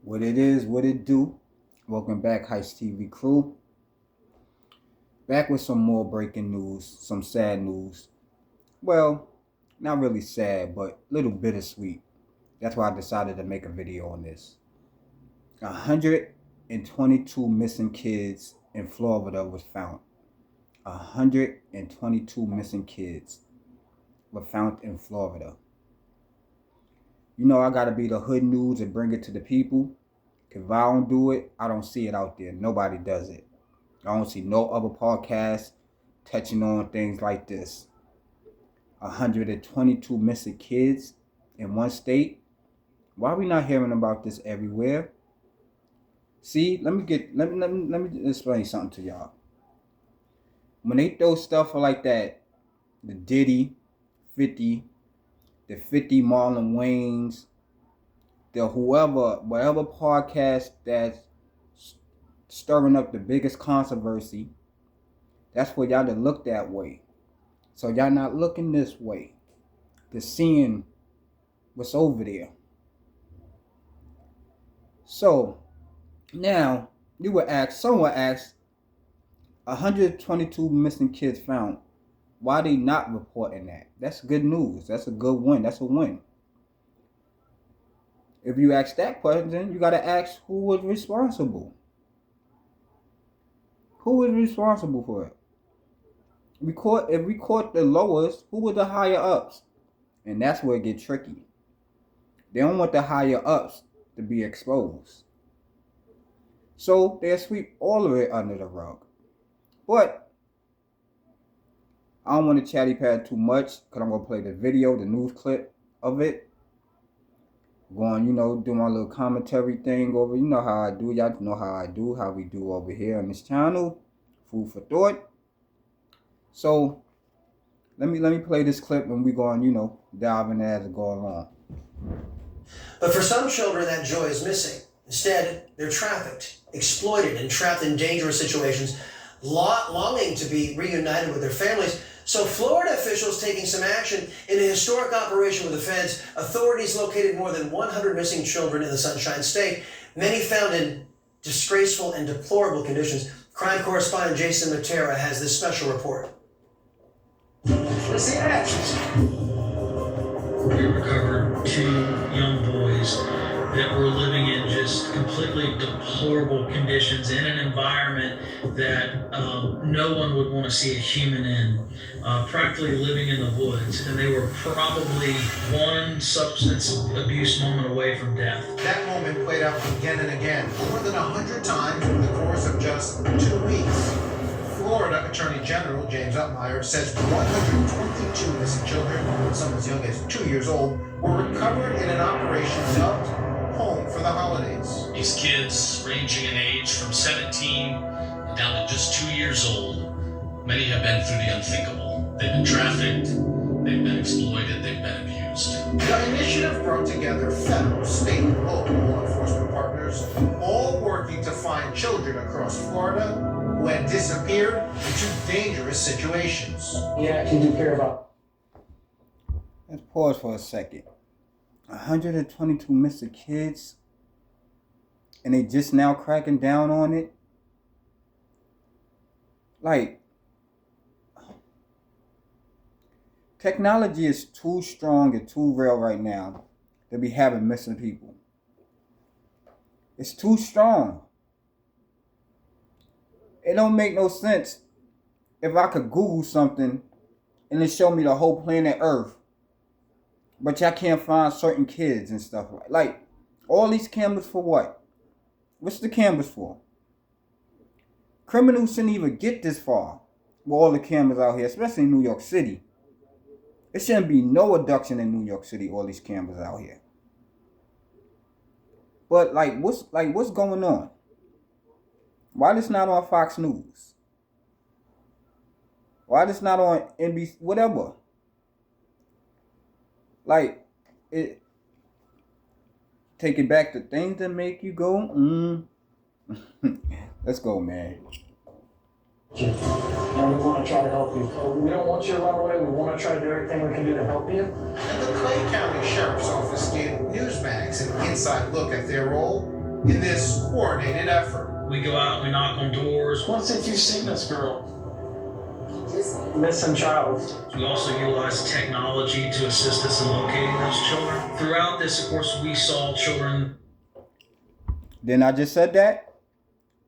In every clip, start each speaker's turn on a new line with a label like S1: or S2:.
S1: What it is, what it do. Welcome back, Heist TV crew. Back with some more breaking news, some sad news. Well, not really sad, but a little bittersweet. That's why I decided to make a video on this. 122 missing kids in Florida was found. 122 missing kids were found in Florida. You know I gotta be the hood news and bring it to the people. If I don't do it, I don't see it out there. Nobody does it. I don't see no other podcast touching on things like this. 122 missing kids in one state. Why are we not hearing about this everywhere? See, let me explain something to y'all. When they throw stuff like that, the Diddy, 50, the 50 Marlon Wayans, the whatever podcast that's stirring up the biggest controversy, that's for y'all to look that way. So y'all not looking this way, to seeing what's over there. So now someone asked, 122 missing kids found. Why they not reporting that? That's good news. That's a good win. That's a win. If you ask that question, you gotta ask who was responsible. Who was responsible for it? If we caught the lowest, who were the higher ups? And that's where it gets tricky. They don't want the higher ups to be exposed. So they'll sweep all of it under the rug. But I don't want to chatty pad too much because I'm going to play the video, the news clip of it. Going, do my little commentary thing over. You know how I do. Y'all know how we do over here on this channel. Food for thought. So let me play this clip and we going, dive in as it goes along.
S2: But for some children, that joy is missing. Instead, they're trafficked, exploited, and trapped in dangerous situations, longing to be reunited with their families. So Florida officials taking some action in a historic operation with the feds. Authorities located more than 100 missing children in the Sunshine State, many found in disgraceful and deplorable conditions. Crime correspondent Jason Matera has this special report.
S3: Let's see actions. We recovered two young boys that were living in just completely deplorable conditions in an environment that no one would want to see a human in, practically living in the woods, and they were probably one substance abuse moment away from death.
S4: That moment played out again and again, more than 100 times in the course of just 2 weeks. Florida Attorney General James Upmeyer says 122 missing children, some as young as 2 years old, were recovered in an operation dubbed Home for the Holidays.
S5: These kids, ranging in age from 17 down to just 2 years old, many have been through the unthinkable. They've been trafficked, they've been exploited, they've been abused.
S4: The initiative brought together federal, state, and local law enforcement partners, all working to find children across Florida who had disappeared into dangerous situations.
S6: The actions you care about.
S1: Let's pause for a second. 122 missing kids, and they just now cracking down on it. Like, technology is too strong and too real right now to be having missing people. It's too strong. It don't make no sense if I could Google something and it show me the whole planet Earth, but y'all can't find certain kids and stuff like all these cameras for what? What's the cameras for? Criminals shouldn't even get this far with all the cameras out here, especially in New York City. It shouldn't be no abduction in New York City, all these cameras out here. But what's going on? Why this not on Fox News? Why this not on NBC? Whatever. Like, it take it back to things that make you go, Let's go, man.
S6: And we want to try to help you. We don't want you to run away. We want to try to do everything we can do to help you.
S4: And the Clay County Sheriff's Office gave Newsmax an inside look at their role in this coordinated effort.
S3: We go out, we knock on doors.
S6: Once if you've seen this girl, missing child.
S3: We also utilize technology to assist us in locating those children. Throughout this, of course, we saw children.
S1: Then I just said that?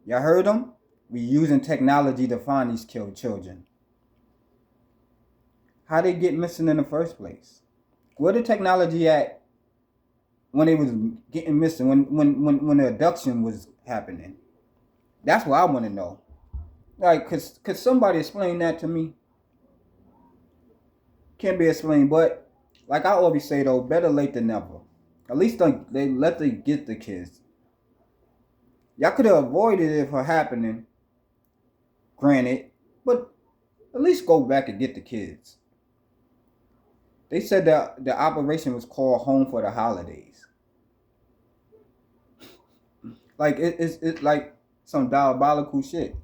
S1: Y'all heard them? We using technology to find these killed children. How they get missing in the first place? Where the technology at when they was getting missing, when the abduction was happening? That's what I want to know. Like, could somebody explain that to me? Can't be explained, but like I always say though, better late than never. At least they let they get the kids. Y'all could have avoided it from happening, granted, but at least go back and get the kids. They said that the operation was called Home for the Holidays. Like it's like some diabolical shit.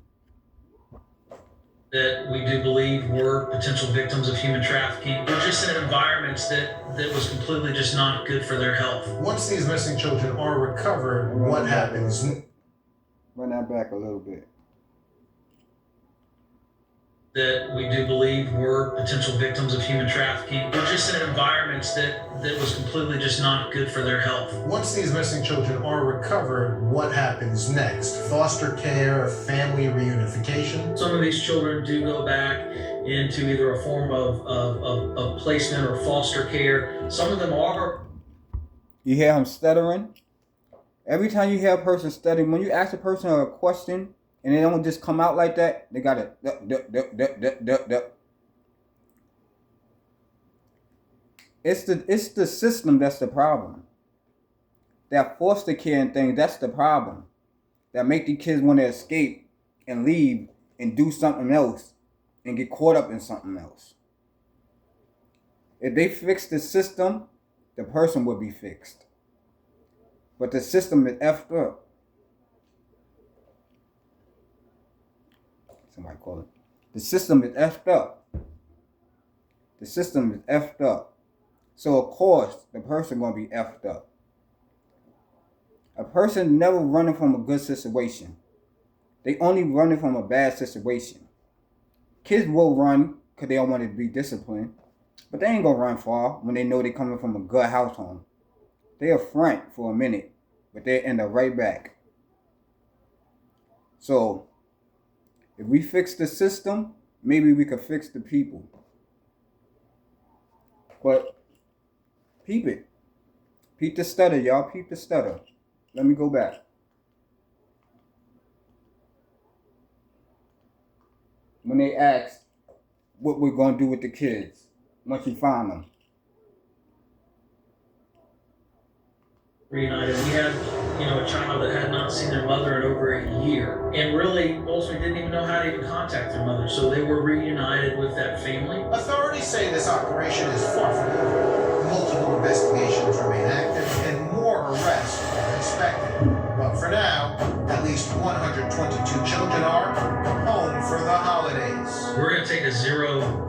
S3: That we do believe were potential victims of human trafficking. We're just in environments that was completely just not good for their health.
S4: Once these missing children are recovered, what happens?
S1: Run that back a little bit.
S3: That we do believe were potential victims of human trafficking. We're just in environments that was completely just not good for their health.
S4: Once these missing children are recovered, what happens next? Foster care, family reunification?
S3: Some of these children do go back into either a form of placement or foster care. Some of them are.
S1: You hear him stuttering? Every time you hear a person stuttering, when you ask a person a question and they don't just come out like that, they gotta. It's the system that's the problem. That foster care and things, that's the problem. That make the kids want to escape and leave and do something else and get caught up in something else. If they fix the system, the person would be fixed. But the system is effed up. Somebody call it. The system is effed up. The system is effed up. So of course, the person gonna be effed up. A person never running from a good situation. They only running from a bad situation. Kids will run because they don't want to be disciplined. But they ain't gonna run far when they know they coming from a good household. They'll front for a minute, but they end up right back. So, if we fix the system, maybe we could fix the people. But, peep it. Peep the stutter, y'all. Peep the stutter. Let me go back. When they asked what we're going to do with the kids once we find them.
S3: Reunited. We had, a child that had not seen their mother in over a year, and really, ultimately didn't even know how to even contact their mother. So they were reunited with that family.
S4: Authorities say this operation is far from over. Multiple investigations remain active and more arrests are expected. But for now, at least 122 children are home for the holidays.
S3: We're going to take a zero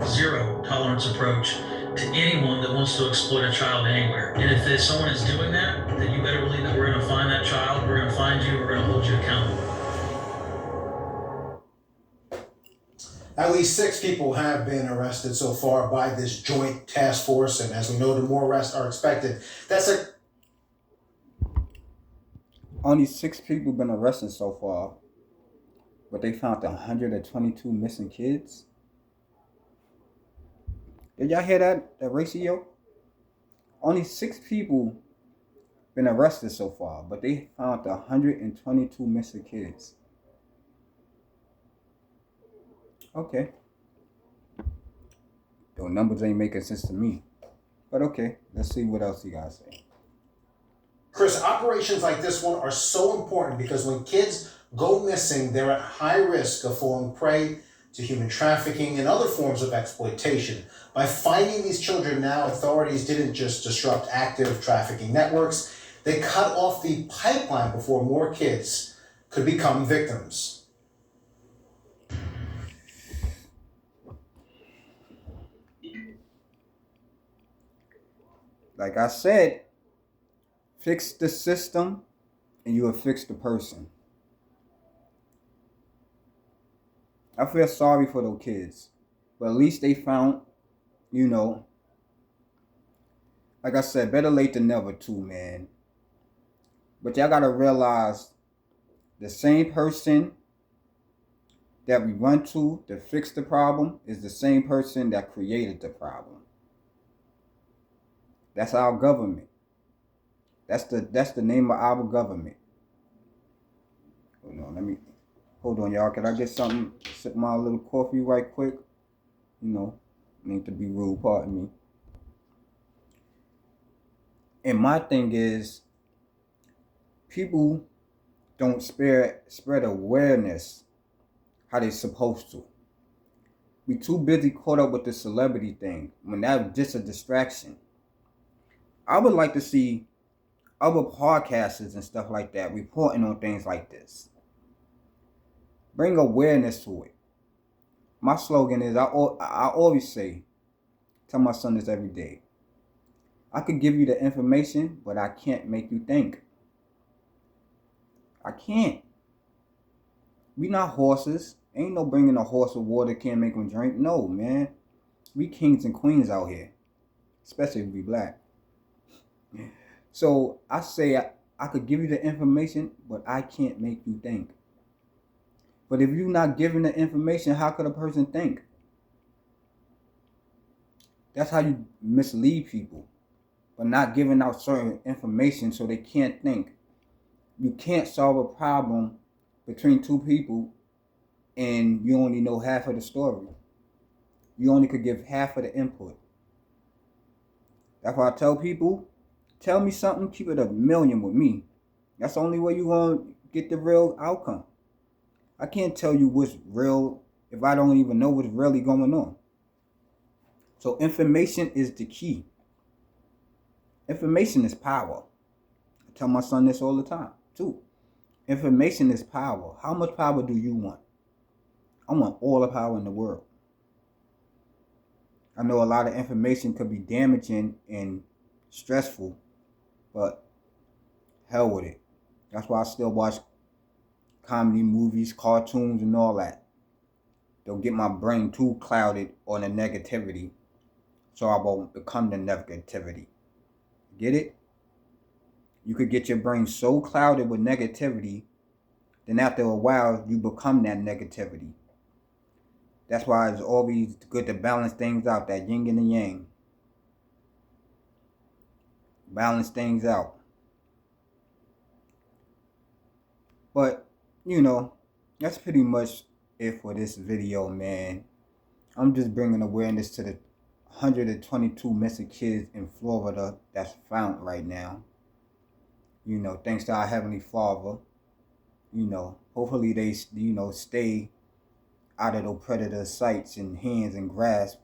S3: tolerance approach to anyone that wants to exploit a child anywhere. And if someone is doing that, then you better believe that we're going to find that child, we're going to find you, we're going to hold you accountable.
S4: At least 6 people have been arrested so far by this joint task force, and as we know, the more arrests are expected.
S1: Only 6 people been arrested so far, but they found 122 missing kids. Did y'all hear that ratio? Only 6 people been arrested so far, but they found 122 missing kids. Okay. Those numbers ain't making sense to me. But okay, let's see what else you guys say.
S4: Chris, operations like this one are so important because when kids go missing, they're at high risk of falling prey to human trafficking and other forms of exploitation. By finding these children now, authorities didn't just disrupt active trafficking networks, they cut off the pipeline before more kids could become victims.
S1: Like I said, fix the system and you will fix the person. I feel sorry for those kids, but at least they found, like I said, better late than never too, man. But y'all gotta realize the same person that we run to fix the problem is the same person that created the problem. That's our government. That's the name of our government. Hold on, y'all. Can I get something? Sip my little coffee right quick. Need to be rude, pardon me. And my thing is, people don't spread awareness how they supposed to. We too busy caught up with the celebrity thing when that's just a distraction. I would like to see other podcasters and stuff like that reporting on things like this. Bring awareness to it. My slogan is, I always say, tell my son this every day, I could give you the information, but I can't make you think. I can't. We not horses. Ain't no bringing a horse of water can't make him drink. No, man. We kings and queens out here. Especially if we black. So I say I could give you the information, but I can't make you think. But if you're not giving the information, how could a person think? That's how you mislead people. But not giving out certain information so they can't think. You can't solve a problem between two people and you only know half of the story. You only could give half of the input. That's why I tell people, tell me something, keep it a million with me. That's the only way you're going to get the real outcome. I can't tell you what's real if I don't even know what's really going on. So information is the key. Information is power. I tell my son this all the time, too. Information is power. How much power do you want? I want all the power in the world. I know a lot of information could be damaging and stressful, but hell with it. That's why I still watch comedy movies, cartoons, and all that. Don't get my brain too clouded on the negativity, so I won't become the negativity. Get it? You could get your brain so clouded with negativity, then after a while, you become that negativity. That's why it's always good to balance things out, that yin and the yang. Balance things out. But, that's pretty much it for this video, man. I'm just bringing awareness to the 122 missing kids in Florida that's found right now. Thanks to our Heavenly Father. Hopefully they, stay out of those predator sights and hands and grasp.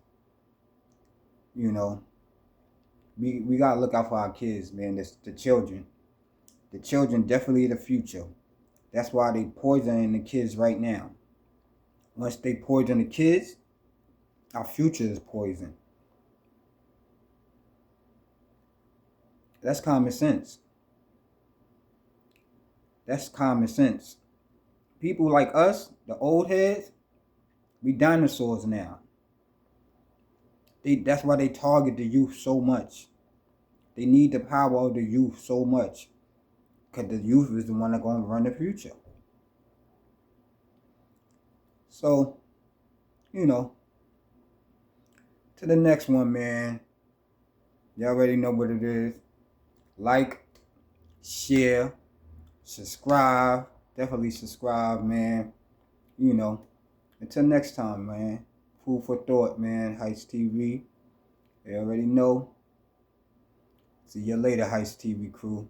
S1: We gotta look out for our kids, man. The children. The children definitely the future. That's why they poisoning the kids right now. Once they poison the kids, our future is poisoned. That's common sense. That's common sense. People like us, the old heads, we dinosaurs now. That's why they target the youth so much. They need the power of the youth so much. Because the youth is the one that's going to run the future. So, to the next one, man. You already know what it is. Like, share, subscribe. Definitely subscribe, man. Until next time, man. Food for thought, man. Heist TV. You already know. See you later, Heist TV crew.